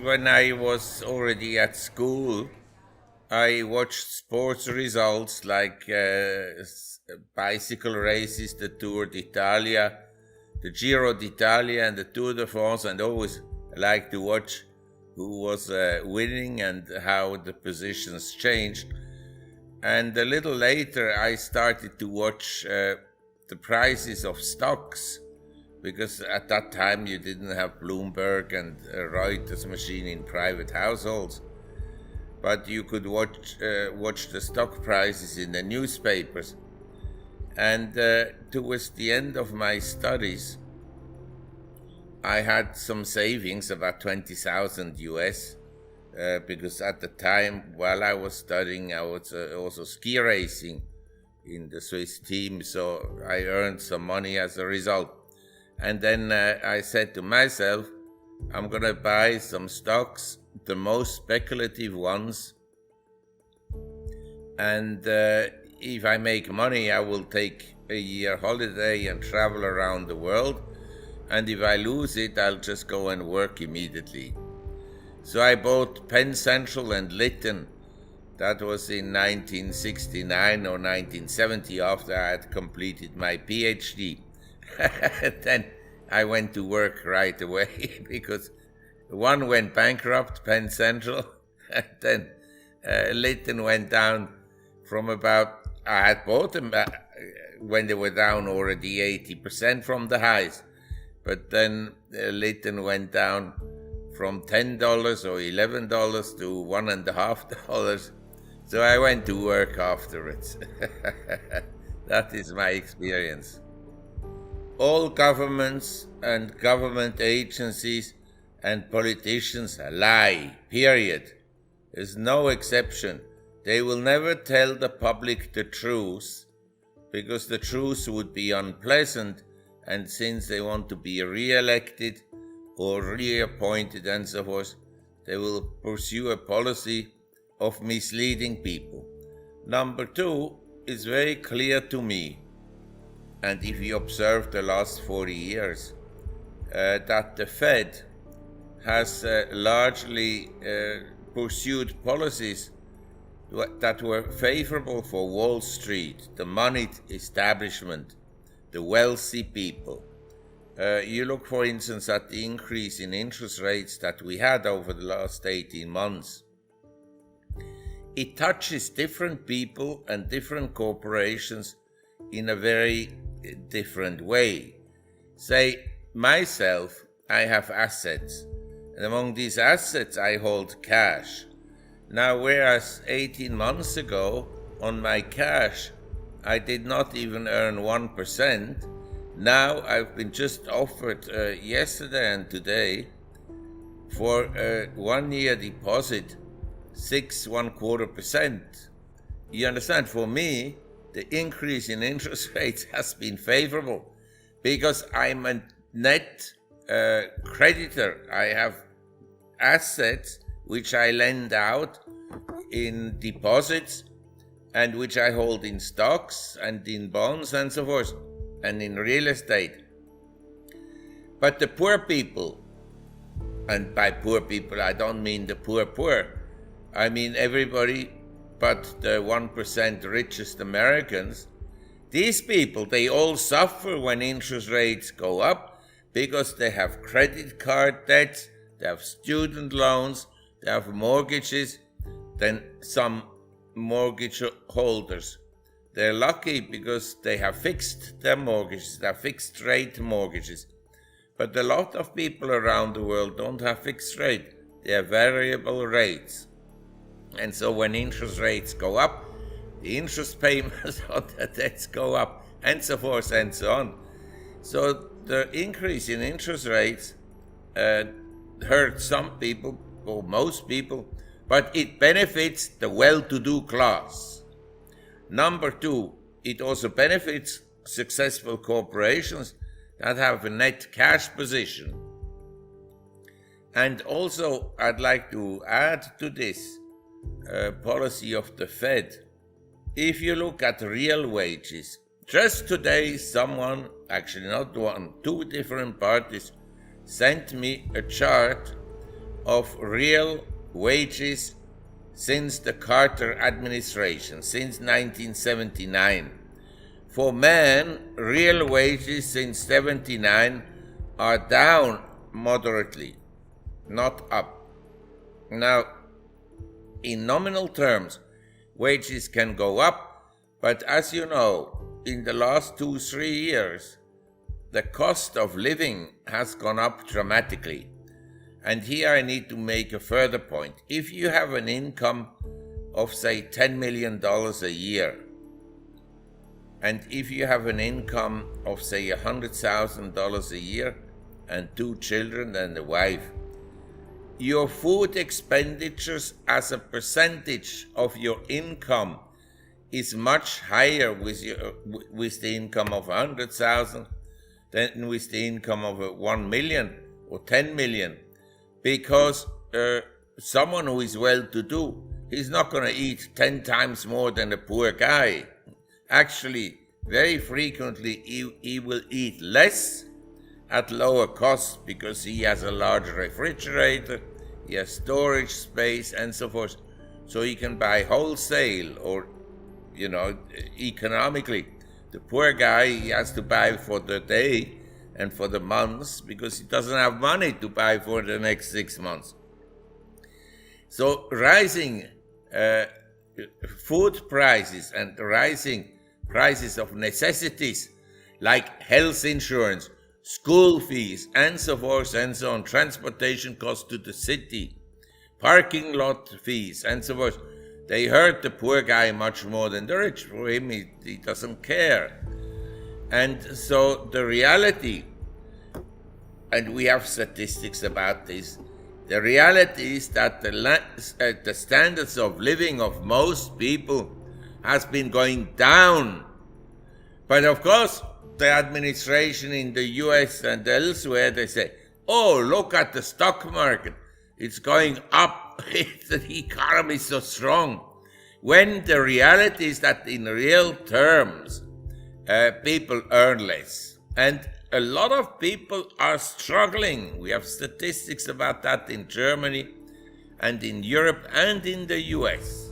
when I was already at school, I watched sports results like bicycle races, the Tour d'Italia, the Giro d'Italia, and the Tour de France, and always liked to watch who was winning and how the positions changed. And a little later, I started to watch the prices of stocks, because at that time you didn't have Bloomberg and Reuters machine in private households, but you could watch the stock prices in the newspapers. And towards the end of my studies, I had some savings, about 20,000 US, because at the time, while I was studying, I was also ski racing in the Swiss team, so I earned some money as a result. And then I said to myself, I'm going to buy some stocks, the most speculative ones, and if I make money, I will take a year holiday and travel around the world, and if I lose it, I'll just go and work immediately. So I bought Penn Central and Lytton. That was in 1969 or 1970, after I had completed my PhD. Then I went to work right away because one went bankrupt, Penn Central, and then Lytton went down from about, I had bought them when they were down already 80% from the highs, but then Lytton went down from $10 or $11 to $1.50. So I went to work afterwards. That is my experience. All governments and government agencies and politicians lie, period. There's no exception. They will never tell the public the truth, because the truth would be unpleasant, and since they want to be re-elected or reappointed and so forth, they will pursue a policy of misleading people. Number two, it's very clear to me, and if you observe the last 40 years, that the Fed has largely pursued policies that were favorable for Wall Street, the moneyed establishment, the wealthy people. You look, for instance, at the increase in interest rates that we had over the last 18 months. It touches different people and different corporations in a very different way. Say, myself, I have assets, and among these assets I hold cash. Now, whereas 18 months ago on my cash I did not even earn 1%, now I've been just offered yesterday and today for a 1 year deposit 6.25%. You understand, for me, the increase in interest rates has been favorable because I'm a net creditor. I have assets which I lend out in deposits and which I hold in stocks and in bonds and so forth, and in real estate. But the poor people, and by poor people I don't mean the poor, I mean everybody but the 1% richest Americans, these people, they all suffer when interest rates go up because they have credit card debts, they have student loans, they have mortgages. Then some mortgage holders, they're lucky because they have fixed their mortgages, they have fixed rate mortgages. But a lot of people around the world don't have fixed rate, they have variable rates. And so when interest rates go up, the interest payments on the debts go up, and so forth and so on. So the increase in interest rates hurts some people, or most people, but it benefits the well-to-do class. Number two, it also benefits successful corporations that have a net cash position. And also, I'd like to add to this policy of the Fed. If you look at real wages, just today someone, actually not one, two different parties, sent me a chart of real wages since the Carter administration, since 1979. For men, real wages since 79 are down moderately, not up. Now, in nominal terms, wages can go up, but as you know, in the last 2-3 years, the cost of living has gone up dramatically. And here I need to make a further point. If you have an income of, say, $10 million a year, and if you have an income of, say, $100,000 a year, and 2 children and a wife, your food expenditures as a percentage of your income is much higher with the income of 100,000 than with the income of 1 million or 10 million. Because someone who is well-to-do, he's not going to eat 10 times more than a poor guy. Actually, very frequently, he will eat less at lower cost because he has a large refrigerator, he has storage space, and so forth. So he can buy wholesale or, economically. The poor guy, he has to buy for the day and for the months because he doesn't have money to buy for the next 6 months. So rising food prices and rising prices of necessities like health insurance, school fees, and so forth and so on, transportation costs to the city, parking lot fees, and so forth, they hurt the poor guy much more than the rich. For him, he doesn't care. And so the reality, and we have statistics about this, the reality is that the standards of living of most people has been going down. But of course, the administration in the US and elsewhere, they say, oh, look at the stock market. It's going up. The economy is so strong. When the reality is that in real terms, people earn less. And a lot of people are struggling. We have statistics about that in Germany and in Europe and in the US.